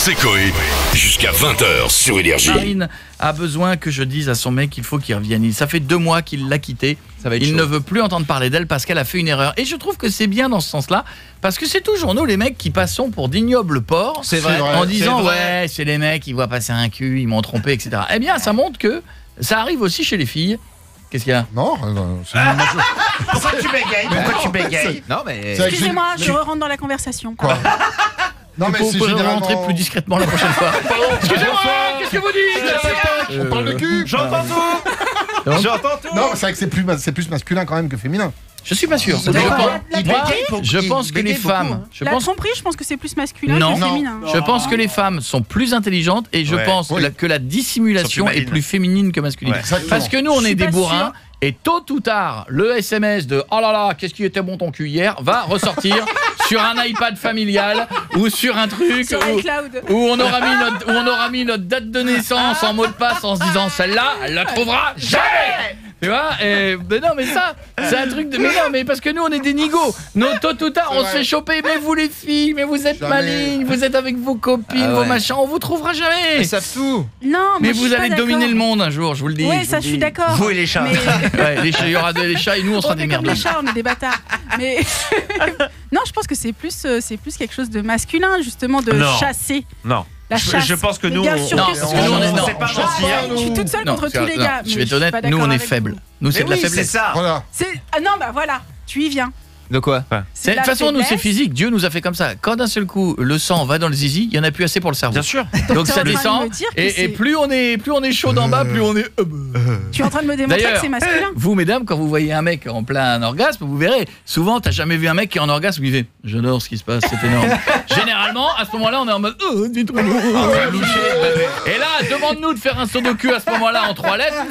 C'est Coé. Jusqu'à 20h sur Énergie. Marine a besoin que je dise à son mec qu'il faut qu'il revienne. Ça fait 2 mois qu'il l'a quittée. Il ne veut plus entendre parler d'elle parce qu'elle a fait une erreur. Et je trouve que c'est bien dans ce sens-là, parce que c'est toujours nous les mecs qui passons pour d'ignobles porcs. C'est vrai. En disant ouais, c'est les mecs, ils voient passer un cul, ils m'ont trompé, etc. Eh bien, ça montre que ça arrive aussi chez les filles. Qu'est-ce qu'il y a? Non, c'est Pourquoi tu bégayes? Pourquoi tu bégayes? Non mais Excusez-moi, je rentre dans la conversation. Quoi? Non, mais Vous c'est pouvez généralement... rentrer plus discrètement la prochaine fois. Excusez-moi, qu'est-ce que vous dites? On parle de cul. J'entends tout. J'entends tout. Non, c'est vrai que c'est plus masculin quand même que féminin. Je suis pas sûr. Je pense que les femmes... La tromperie, je pense que c'est plus masculin Non. que féminin. Je pense que les femmes sont plus intelligentes et je pense que la dissimulation Sont plus est plus féminine que masculine. Ouais. Parce que nous, on Je est suis des pas bourrins sûre. et tôt ou tard, le SMS de « Oh là là, qu'est-ce qui était bon ton cul hier ?» va ressortir sur un iPad familial ou sur un truc Sur iCloud. où on aura mis notre date de naissance en mot de passe en se disant « Celle-là, elle la trouvera jamais !» Tu vois, mais non, mais ça, c'est un truc de... Mais non, mais parce que nous, on est des nigauds. Nous, tôt ou tard, on se fait choper. Mais vous, les filles, mais vous êtes Jamais. malignes, vous êtes avec vos copines, vos machins, on vous trouvera jamais. ils savent tout. Non, Mais moi, je vous suis allez pas dominer d'accord. le monde un jour, je vous le dis. Ouais, ça, je suis d'accord. Vous et les chats. Mais... Ouais, il y aura des chats et nous, on sera On des est comme merdes. les chats, on est des bâtards. Mais non, je pense que c'est plus quelque chose de masculin, justement, de Non. chasser. Non. La chasse. Je pense que Les nous, gars, on sûr Non, que parce si. que nous, on est- sait pas mentir. Je suis toute seule contre tous les gars. Je mais vais être suis honnête, pas nous, d'accord on est avec faibles. vous. Nous, c'est de la Oui, c'est faiblesse. ça. Voilà. Non, bah voilà, tu y viens. De quoi? De toute façon, nous, c'est physique. Dieu nous a fait comme ça. Quand d'un seul coup, le sang va dans le zizi, il n'y en a plus assez pour le cerveau. Bien sûr. Donc T'es ça en train de descend. me dire que Et c'est- plus on est chaud d'en bas, plus on est... Tu es en train de me démontrer que D'ailleurs, c'est masculin. vous, mesdames, quand vous voyez un mec en plein orgasme, vous verrez, souvent, t'as jamais vu un mec qui est en orgasme qui fait « J'adore ce qui se passe, c'est énorme. » Généralement, à ce moment-là, on est en mode « Oh, dis-toi. » Et là, demande-nous de faire un saut de cul à ce moment-là en 3 lettres.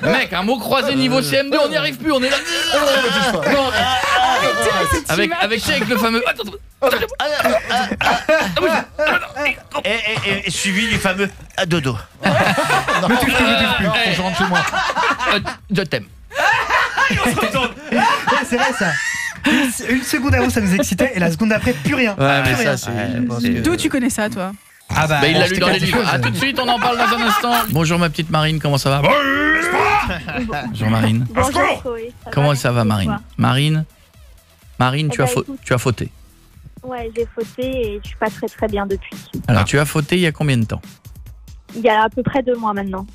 Mec, un mot croisé niveau CM2, on n'y arrive plus, on est là. Avec le fameux... Et suivi du fameux dodo. Mais tu je rentre chez moi. Je t'aime. C'est vrai ça. Une seconde avant ça nous excitait et la seconde après plus rien. Ouais, mais Plus rien. ça, c'est... D'où tu connais ça, toi? Ah bah, il l'a lu dans les livres. A tout de suite, on en parle dans un instant. Bonjour ma petite Marine, comment ça va? Bonjour Marine. Bonjour Chloé. Comment ça va Marine? Marine, tu as fauté. Ouais, j'ai fauté et je suis pas très bien depuis. Alors, tu as fauté il y a combien de temps? Il y a à peu près 2 mois maintenant.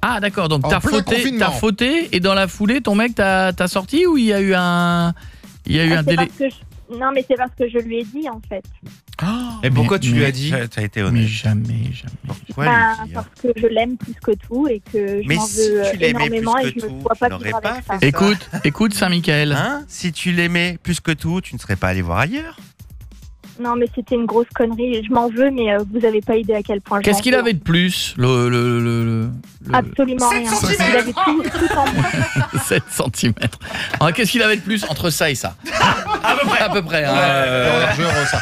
Ah d'accord, donc En t'as plein confinement. fauté et dans la foulée, ton mec t'a sorti ou il y a eu un C'est délai? parce que Non, mais c'est parce que je lui ai dit en fait. Et pourquoi tu lui as dit? T'as été Mais honnête. jamais. Pourquoi Bah, lui dire? parce que je l'aime plus que tout et que je Mais m'en si veux tu l'aimais énormément plus et que je ne tout, vois pas tu n'aurais vivre pas avec fait ça. ça. Écoute Saint-Michael. Hein? Si tu l'aimais plus que tout, tu ne serais pas allé voir ailleurs. Non, mais c'était une grosse connerie. Je m'en veux, mais vous avez pas idée à quel point. Qu'est-ce qu'il avait de plus Absolument rien. 7 Il avait tout en moins. 7 cm. Qu'est-ce qu'il avait de plus entre ça et ça? À peu près. Ça.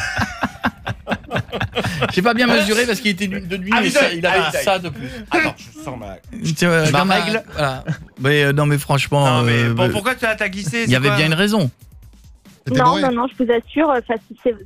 J'ai pas bien mesuré parce qu'il était de nuit, mais il avait ça de plus. Attends, je sens ma... Tu vois, Ma comme règle. Voilà. Mais non, mais franchement, Non, mais bon, pourquoi tu as glissé? il y avait bien une raison. T'étais Non, bourré. non, je vous assure,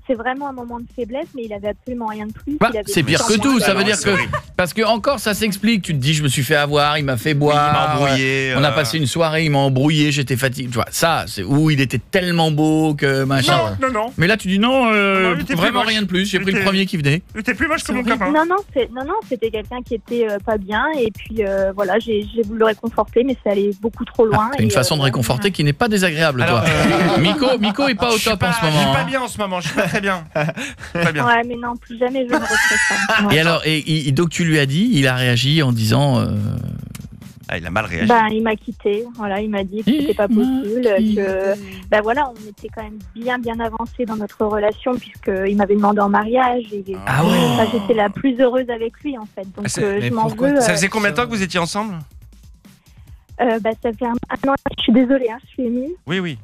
c'est vraiment un moment de faiblesse, mais il avait absolument rien de plus. Bah, Il avait c'est pire tout en que tout, moins. ça veut dire c'est que... horrible. Parce que encore ça s'explique, tu te dis je me suis fait avoir, il m'a fait boire, Il m'a embrouillé, on a passé une soirée, il m'a embrouillé, j'étais fatigué, tu vois, ça, c'est où il était tellement beau que machin. Non. Mais là tu dis non, Non, il était vraiment plus moche. rien de plus, j'ai Il pris le était- premier qui venait. T'es plus moche que mon horrible. copain. Non, c'était quelqu'un qui était pas bien, et puis voilà, j'ai voulu le réconforter, mais ça allait beaucoup trop loin. T'as une façon de réconforter qui n'est pas désagréable, toi. Miko est pas au top en ce Je suis moment. pas hein. bien en ce moment, je suis pas très bien. Très bien. Ouais, mais non, plus jamais je ne referai ça. Ouais. Et alors, donc tu lui as dit, il a réagi en disant... Ah, il a mal réagi. Ben, il m'a quitté, voilà, il m'a dit que c'était pas possible, que ben voilà, on était quand même bien avancé dans notre relation puisqu'il m'avait demandé en mariage et Ah ouais. enfin, j'étais la plus heureuse avec lui en fait, donc je m'en veux. Ça faisait combien de temps que vous étiez ensemble? Ben, ça fait un an, je suis désolée, je suis émue. Oui.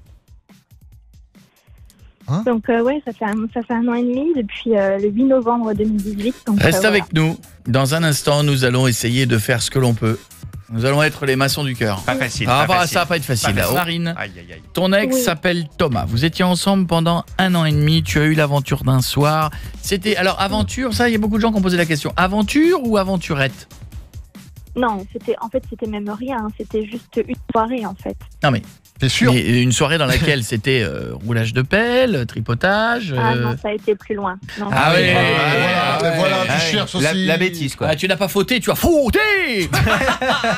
Donc ouais, ça fait un an et demi depuis le 8 novembre 2018. Donc, Reste voilà. avec nous. Dans un instant, nous allons essayer de faire ce que l'on peut Nous allons être les maçons du cœur. Pas facile. Ah pas bah facile. ça va pas être facile. Pas facile. Marine, Aïe, aïe, aïe. ton ex Oui. s'appelle Thomas. Vous étiez ensemble pendant 1 an et demi. Tu as eu l'aventure d'un soir. C'était alors aventure. Ça, il y a beaucoup de gens qui ont posé la question. Aventure ou aventurette? Non, c'était même rien. Hein. C'était juste une soirée, en fait. Non mais, T'es sûr? une soirée dans laquelle c'était roulage de pelle, tripotage. Ah non, ça a été plus loin. Non. Ah oui. Voilà, tu Ouais, cherches la, aussi. la bêtise, quoi. Ah, tu n'as pas fauté, tu as fauté.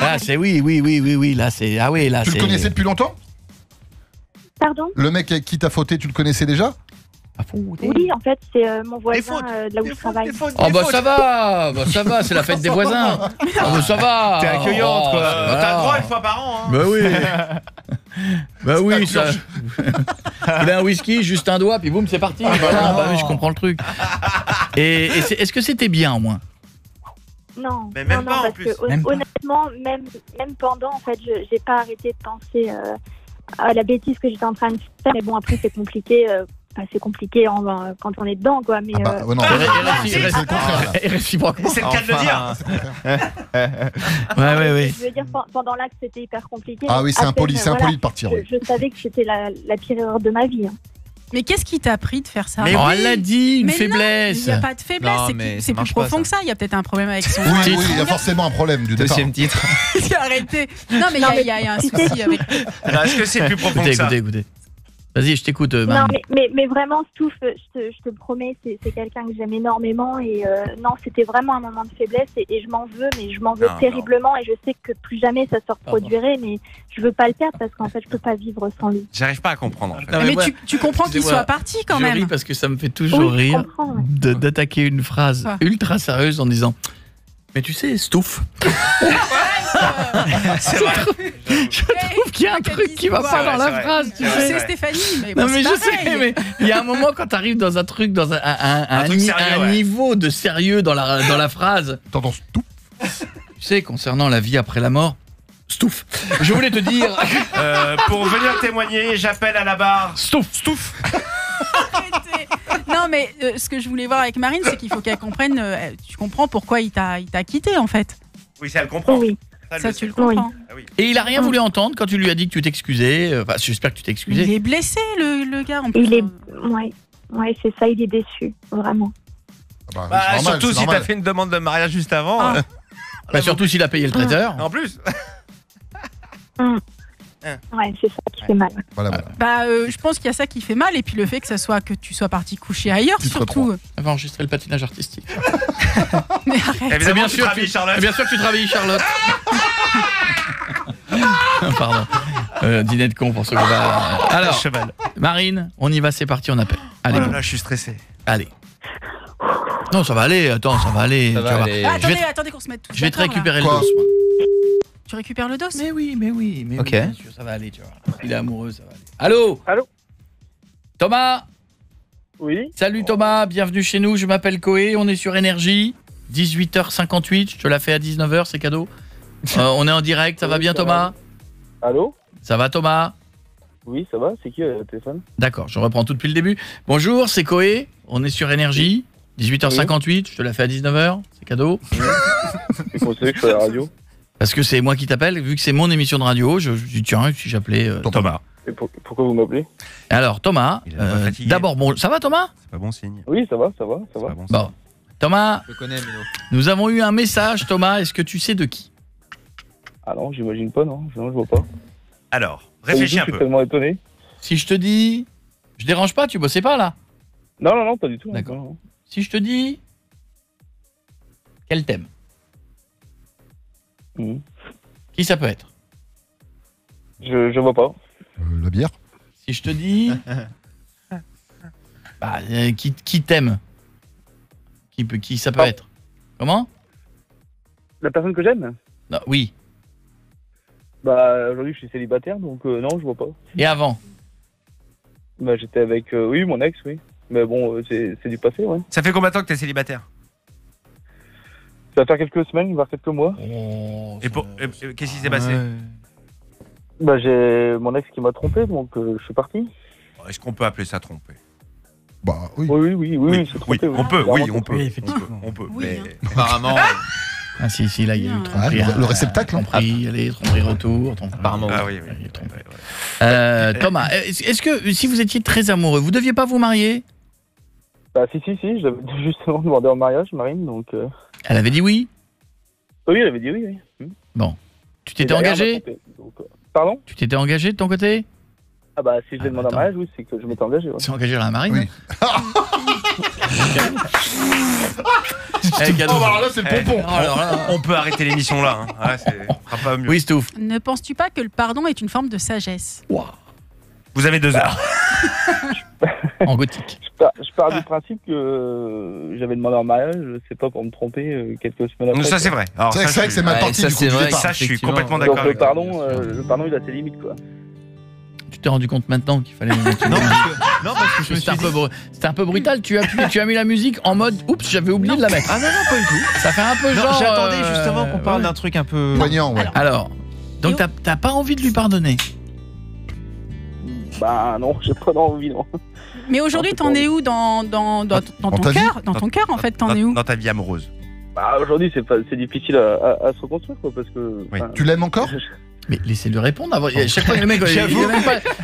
Ah c'est oui. Là c'est là Tu c'est. le connaissais depuis longtemps? Pardon? Le mec qui t'a fauté, tu le connaissais déjà? Ah, fauté. Oui, en fait, c'est mon voisin fautes. de là où je travaille. Oh bah ça va, c'est la fête des voisins. Oh bah ça va. T'es accueillante, Oh, quoi. voilà. T'as le droit une fois par an. Hein. Bah oui. Bah oui, la ça. Vous voulez un whisky, juste un doigt, puis boum, c'est parti. Voilà, bah oui, je comprends le truc. Et est-ce que c'était bien au moins? Non, Mais même non, pas, en parce plus. que Même pas. honnêtement, même pendant, en fait, j'ai pas arrêté de penser à la bêtise que j'étais en train de faire. Mais bon, après, c'est compliqué. C'est compliqué quand on est dedans, quoi. Mais Ah bah, ouais, non, c'est le contraire, là. Et réciproquement. C'est le cas de le dire. Ouais. je veux dire, pendant l'acte, c'était hyper compliqué. Ah oui, c'est À impoli, peine, c'est voilà, impoli de partir. Oui. je savais que c'était la pire erreur de ma vie. Hein. Mais qu'est-ce qui t'a pris de faire ça? Mais Oh, oui. elle l'a dit, une Mais non, faiblesse. il n'y a pas de faiblesse, Non, c'est mais que ça c'est plus marche pas, profond ça. que ça. Il y a peut-être un problème avec son. Oui, il y a forcément un problème du départ. Deuxième titre. Arrêtez. Non, mais il y a un souci avec. Alors, est-ce que c'est plus profond que ça? Écoutez. Vas-y, je t'écoute, Non, Marine. mais vraiment, Stouff, je te promets, c'est quelqu'un que j'aime énormément. Et non, c'était vraiment un moment de faiblesse. Et je m'en veux, mais je m'en veux Non, terriblement. Et je sais que plus jamais ça se reproduirait. Mais je veux pas le perdre parce qu'en fait, je peux pas vivre sans lui. J'arrive pas à comprendre. En fait. Non, Mais moi, tu comprends qu'il excusez-moi, soit parti quand je ris même. parce que ça me fait toujours Oui, je rire comprends. Ouais. d'attaquer une phrase Quoi ultra sérieuse en disant mais tu sais, Stouff, C'est vrai. je trouve qu'il y a un truc qui va C'est pas vrai, dans la c'est vrai. phrase, tu C'est vrai, sais. C'est Stéphanie, mais Non bon, mais c'est je pareil. sais, mais il y a un moment quand t'arrives dans un truc, dans un truc sérieux, ouais. niveau de sérieux dans la phrase, Tendance tout. tu sais, concernant la vie après la mort, Stouff, je voulais te dire, Pour venir témoigner, j'appelle à la barre. Stouff. Arrêtez. Non, mais ce que je voulais voir avec Marine, c'est qu'il faut qu'elle comprenne. Tu comprends pourquoi il t'a quitté en fait. Oui, ça, elle comprend. Oui. elle Ça, le tu sait. le comprends. Ah oui. Et il a rien voulu entendre quand tu lui as dit que tu t'excusais. Enfin, j'espère que tu t'es Il excusé. est blessé, le gars. En plus. Il est. Ouais, c'est ça, il est déçu, vraiment. Ah Bah, c'est normal, surtout c'est si t'as normal. fait une demande de mariage juste avant. Ah. Bah, surtout s'il a payé le traiteur. En plus. Ouais, c'est ça qui fait mal. Voilà. Bah, je pense qu'il y a ça qui fait mal, et puis le fait que tu sois parti coucher ailleurs, Titre surtout. Elle va enregistrer le patinage artistique. Mais arrête. Évidemment, tu travailles, Charlotte. Bien sûr que tu travailles, Charlotte. Pardon. Dîner de con pour ceux qui va. Alors, cheval. Marine, on y va, c'est parti, on appelle. Allez, Oh là bon, là, je suis stressé. allez. Non, ça va aller, attends, ça va aller. Ça tu va vas voir. aller. Ah, Je vais attendez, te- attendez qu'on se mette tous. Je vais te d'accord, là. récupérer le Quoi dos. moi. Tu récupères le dos? Mais oui, Ok. bien sûr, ça va aller, tu vois. Il est amoureux, ça va aller. Allô Allô Thomas. Oui. Salut Thomas, bienvenue chez nous, je m'appelle Koé, on est sur Énergie, 18h58, je te la fais à 19h, c'est cadeau. On est en direct, ça va bien ça Thomas? Allô? Ça va Thomas? Oui, ça va. C'est qui le téléphone? D'accord, je reprends tout depuis le début. Bonjour, c'est Koé, on est sur Énergie, 18h58, je te la fais à 19h, c'est cadeau. Et comment vous savez que je suis à la radio? Parce que c'est moi qui t'appelle, vu que c'est mon émission de radio, je dis tiens, si j'appelais Thomas. Et pourquoi vous m'appelez? Alors Thomas, Il a la voix fatiguée. d'abord bon, ça va Thomas? C'est pas bon signe. Oui, ça va, ça va, ça C'est va. pas bon Bon, Thomas, Je le connais, Mino. nous avons eu un message Thomas, est-ce que tu sais de qui? Ah non, j'imagine pas, non. Non, je vois pas. Alors, réfléchis Je un suis peu. tellement étonné. Si je te dis, je dérange pas, tu bossais pas là? Non, non, non, pas du tout. D'accord. Non, non. Si je te dis quel thème? Mhm. Qui ça peut être? Je vois pas. La bière. Si je te dis bah, qui t'aime? Qui ça peut Ah. être? Comment? La personne que j'aime? Non, oui. Bah, aujourd'hui, je suis célibataire, donc non, je vois pas. Et avant? Bah, j'étais avec, oui, mon ex, oui. Mais bon, c'est du passé, ouais. Ça fait combien de temps que t'es célibataire? Ça va faire quelques semaines, voire quelques mois. Et qu'est-ce qui s'est passé? Bah, j'ai mon ex qui m'a trompé, donc je suis parti. Est-ce qu'on peut appeler ça tromper? Bah oui. Oui, oui, oui, oui, c'est trompé. on peut, oui, on peut. Oui, effectivement. On peut. Oui, Mais... hein. Apparemment. Ah si, là il y a eu tromperie. le réceptacle. Tromperie, allez, tromperie retour. Apparemment. Ah oui. Thomas, est-ce que si vous étiez très amoureux, vous deviez pas vous marier? Bah si, j'avais justement demandé en mariage, Marine, donc... Elle avait dit oui? Oui, elle avait dit oui. Bon. Tu t'étais engagé? Pardon? Tu t'étais engagé de ton côté? Ah bah si je l'ai demandé en mariage, oui, c'est que je m'étais engagé. C'est engagé à la marine? Oui. Cadeau. Alors là, c'est le pompon. On peut arrêter l'émission là. Hein. Ouais, ce sera pas mieux. Oui, Stouff. Ne penses-tu pas que le pardon est une forme de sagesse? Vous avez 2 heures. En gothique. Je pars du principe que j'avais demandé en mariage, c'est pas pour me tromper quelques semaines après. Ça c'est vrai. Alors, C'est vrai que c'est mal parti ça, du coup c'est du vrai. départ. Ça, je suis complètement Donc d'accord le avec toi. pardon, il a ses limites, quoi. Tu t'es rendu compte maintenant qu'il fallait... Non, parce que je me suis C'était un peu brutal, tu as mis la musique en mode oups, j'avais oublié de la mettre. Ah non, pas du tout. Ça fait un peu Non, genre... j'attendais justement qu'on parle d'un truc un peu... Poignant, ouais. Alors, donc t'as pas envie de lui pardonner? Bah non, j'ai pas envie, non. Mais aujourd'hui, t'en es où dans ton ta vie cœur? Dans ton cœur, en fait, t'en es où? Dans ta vie amoureuse. Bah aujourd'hui, c'est difficile à se reconstruire, quoi, parce que... Oui. Tu l'aimes encore? Mais laissez-le répondre. Chaque fois, le mec,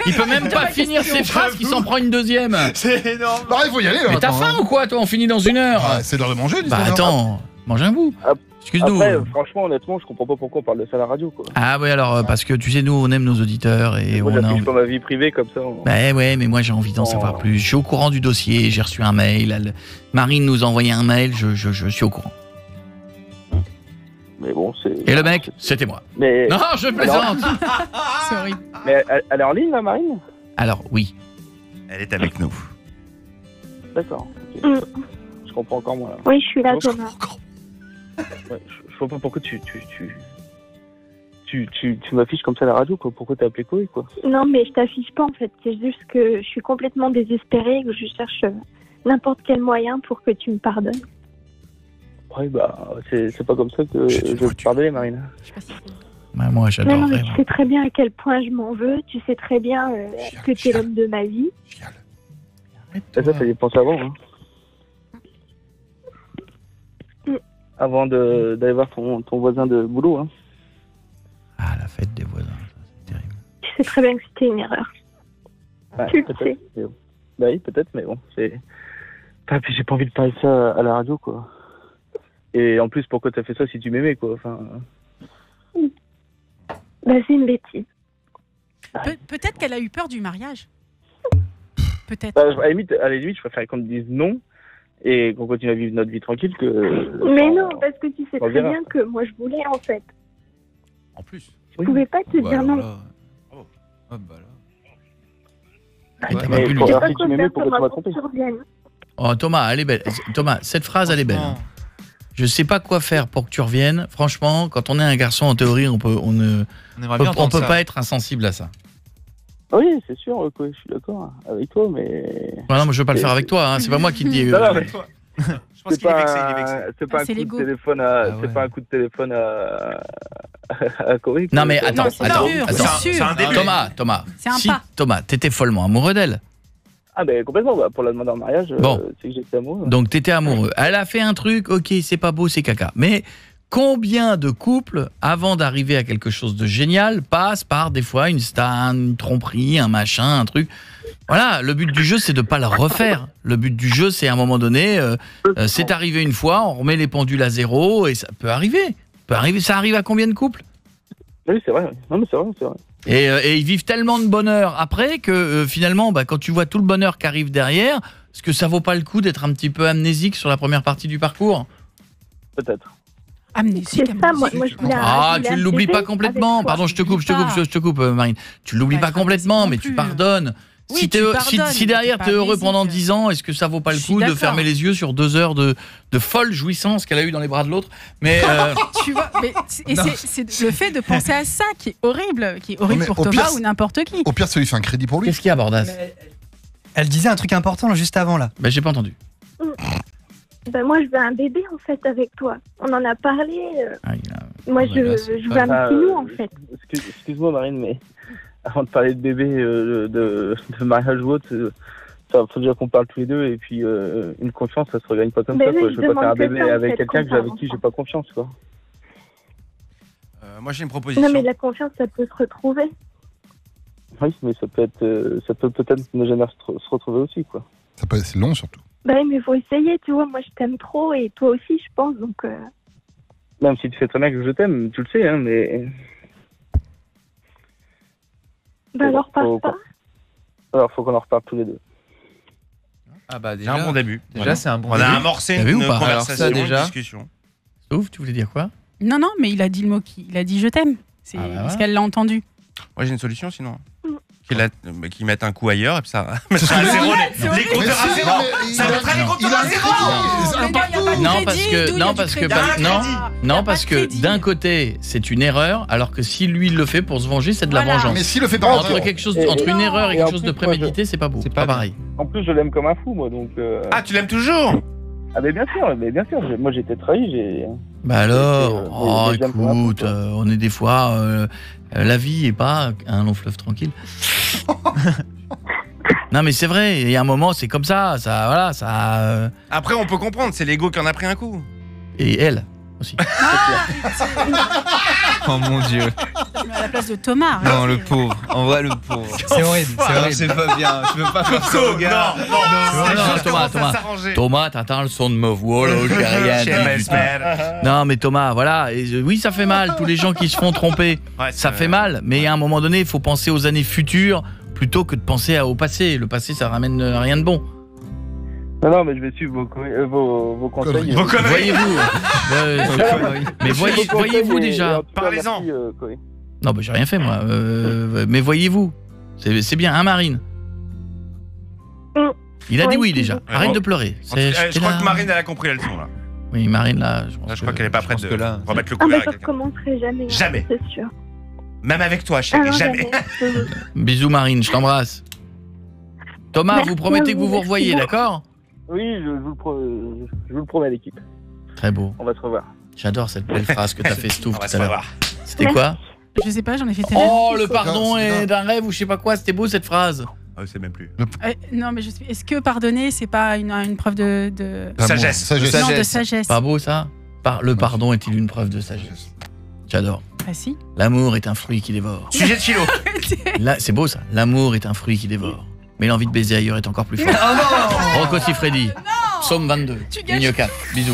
il peut même pas finir ses phrases, qu'il s'en prend une deuxième. C'est énorme. Bah, il faut y aller. Mais t'as faim ou quoi, toi? On finit dans 1 heure. C'est l'heure de manger. Bah attends, mange un bout. Excuse-nous. Après, franchement, honnêtement, je comprends pas pourquoi on parle de ça à la radio, quoi. Ah ouais, alors parce que tu sais, nous on aime nos auditeurs et Moi, on a j'affiche pas ma vie privée comme ça. Bah ouais, mais moi j'ai envie d'en savoir plus. Je suis au courant du dossier, j'ai reçu un mail. Marine nous a envoyé un mail, je suis au courant. Mais bon, c'est... Et le mec, c'était moi. Mais... Non, je plaisante. C'est horrible. Mais elle est en ligne, là, Marine? Alors oui. Elle est avec nous. D'accord. Okay. Je comprends encore moins, là. Oui, je suis là, Thomas. Ouais, je vois pas pourquoi tu m'affiches comme ça à la radio, quoi. Pourquoi t'as appelé Chloé, quoi? Non, mais je t'affiche pas, en fait. C'est juste que je suis complètement désespérée et que je cherche n'importe quel moyen pour que tu me pardonnes. Ouais, bah, c'est pas comme ça que je vais te pardonner, Marine. Bah, moi Non, j'adore. mais tu sais très bien à quel point je m'en veux. Tu sais très bien que tu es l'homme de ma vie. Ça y pense avant, hein. Avant d'aller voir ton voisin de boulot, hein. Ah, la fête des voisins, c'est terrible. Tu sais très bien que c'était une erreur. Ouais, Tu le peut-être, sais. mais bon. Bah oui, peut-être, mais bon, c'est... Ah, puis j'ai pas envie de parler de ça à la radio, quoi. Et en plus, pourquoi t'as fait ça si tu m'aimais, quoi? Enfin... Bah, c'est une bêtise. Peut-être qu'elle a eu peur du mariage. Peut-être. Bah, à la limite, je préfère qu'on me dise non et qu'on continue à vivre notre vie tranquille que... Mais non, parce que tu sais on très verra. bien que moi, je voulais, en fait. En plus. Je pouvais pas te dire non. Oh. Ah bah là. Ah, t'as pas Mais pu lui pour dire. Pas si tu quoi m'aimais, faire pourquoi tu pour m'as qu'on trompé? se revienne. Oh Thomas, elle est belle. Thomas, cette phrase elle est belle. hein. Je sais pas quoi faire pour que tu reviennes. Franchement, quand on est un garçon en théorie, on aimerait bien entendre peut ça. pas être insensible à ça. Oui, c'est sûr, quoi, je suis d'accord avec toi, mais... Ouais, non, mais je veux pas le faire avec toi, hein. C'est pas moi qui te dis. Non, non, mais Je pense qu'il est vexé, il est vexé. c'est pas un c'est coup l'ego. de téléphone c'est pas un coup de téléphone à Corée. Non mais attends, Non, c'est attends, sûr, attends. c'est sûr. un début. Thomas, C'est un si pas. Thomas, t'étais follement amoureux d'elle. Ah ben complètement, bah, pour la demander en mariage, Bon. c'est que j'étais amoureux. Donc t'étais amoureux. Elle a fait un truc, ok, c'est pas beau, c'est caca. Mais combien de couples, avant d'arriver à quelque chose de génial, passent par des fois une stan, une tromperie, un machin, un truc. Voilà, le but du jeu, c'est de pas le refaire. Le but du jeu, c'est à un moment donné, c'est arrivé une fois, on remet les pendules à zéro et ça peut arriver. Ça arrive à combien de couples? Oui, c'est vrai. Non mais c'est vrai, c'est vrai. Et ils vivent tellement de bonheur après que finalement, quand tu vois tout le bonheur qui arrive derrière, est-ce que ça vaut pas le coup d'être un petit peu amnésique sur la première partie du parcours? Peut-être. Amnésique. C'est ça, moi je voulais. Ah, je voulais tu un l'oublies bébé pas complètement. avec toi. Pardon, je te coupe, Marine. Tu l'oublies Pas pas complètement, non mais plus. tu pardonnes. Oui, si, tu pardonnes, si mais derrière t'es t'es pas heureux pendant amnésique. 10 ans, est-ce que ça vaut pas le Je suis coup de d'accord. fermer les yeux sur 2 heures de folle jouissance qu'elle a eu dans les bras de l'autre? Mais Tu vois, mais c'est le fait de penser à ça qui est horrible mais pour au Thomas pire, ou n'importe qui. Au pire, ça lui fait un crédit pour lui. qu'est-ce qu'il y a, Bordas? Elle disait un truc important juste avant là. J'ai pas entendu. Ben, moi je veux un bébé en fait avec toi. On en a parlé. Ah, il a- Moi Oh, bah, là, je veux un Ah, petit nous en fait. Excuse-moi Marine, mais avant de parler de bébé, de mariage ou autre, faut déjà qu'on parle tous les deux et puis une confiance, ça se regagne pas comme Mais ça. oui, Quoi. je Je veux pas faire un demande que bébé ça, en avec fait, quelqu'un qu'on avec parle qui j'ai ensemble. pas confiance, quoi. Moi j'ai une proposition. Non, mais la confiance, ça peut se retrouver. Oui, mais ça peut peut-être ne jamais se retrouver aussi, quoi. C'est long surtout. Bah oui, mais faut essayer, tu vois. Moi, je t'aime trop et toi aussi, je pense. Donc, Même si tu sais très bien que je t'aime, tu le sais, hein, mais... bah alors, passe pas. Alors, faut qu'on en reparle tous les deux. Ah bah C'est déjà, un bon début. déjà c'est un bon On début. a amorcé T'as vu une ou pas conversation, Alors ça, déjà. une discussion. Ouf, tu voulais dire quoi? Non, non, mais il a dit le mot il a dit je t'aime. C'est Ah bah Est-ce voilà. qu'elle l'a entendu? Moi j'ai une solution sinon. Mm. Qu'ils mettent un coup ailleurs et puis ça mettra à zéro les compteurs à zéro. Ça mettra les compteurs à zéro. Non, parce que d'un côté, c'est une erreur, alors que si lui il le fait pour se venger, c'est de la Voilà. vengeance. Mais s'il le fait pas Entre quelque chose, Et- entre une erreur et et quelque en chose de plus, moi, prémédité, c'est pas beau. c'est C'est pas pas pareil. En plus, je l'aime comme un fou, moi, donc... Ah, tu l'aimes toujours? Ah, mais bien sûr. Moi, j'ai été trahi, j'ai... Bah alors, Et, oh mais j'aime pas écoute, beaucoup, quoi. on est des fois, la vie est pas un long fleuve tranquille. Non mais c'est vrai, il y a un moment c'est comme ça, voilà, ça Après on peut comprendre, c'est l'ego qui en a pris un coup. et elle aussi. Oh mon dieu. Je mets à la place de Thomas. Non, arrêtez. le pauvre. En vrai, le pauvre. C'est horrible. C'est horrible. C'est pas bien. Je veux pas faire ça au gars. non, Thomas, t'entends le son de ma voix là, j'ai rien dit. Non mais Thomas, voilà, oui ça fait mal, tous les gens qui se font tromper, ça fait mal, mais à un moment donné, il faut penser aux années futures plutôt que de penser au passé. Le passé, ça ramène rien de bon. Non, mais je vais suivre vos conseils. Vos conneries. Voyez-vous, mais voyez-vous déjà. Parlez-en. Non, bah j'ai rien fait moi. Mais voyez-vous, c'est bien, hein, Marine. Il a dit oui déjà. Arrête de pleurer. Je crois que Marine elle a compris la leçon là. Oui, Marine là, Je crois qu'elle est pas prête pense de que là, remettre le Ah, couvert bah, à je quelqu'un. recommencerai jamais. Jamais. C'est sûr. Même avec toi, Ah, chérie, non, jamais. Bisous Marine, je t'embrasse. Thomas, Merci vous promettez à que vous, vous vous revoyez, merci d'accord? Oui, je vous le promets, l'équipe. Très beau. On va se revoir. J'adore cette belle phrase que t'as fait, Stouff, On va tout se à l'heure. revoir. C'était quoi? Je sais pas, j'en ai fait tellement. Oh, le pardon C'est est bien. d'un rêve ou je sais pas quoi, c'était beau cette phrase. Je sais même plus. Non, mais est-ce que pardonner, c'est pas une preuve de... Sagesse. Non, de Sagesse. sagesse. Pas beau ça? Le pardon est-il une preuve de sagesse? J'adore. Ah si. L'amour est un fruit qui dévore. Sujet de philo. Là, c'est beau ça. L'amour est un fruit qui dévore. Mais l'envie de baiser ailleurs est encore plus forte. Rocco Siffredi. Psaume 22. Tu gâches. Ligne 4. Bisous.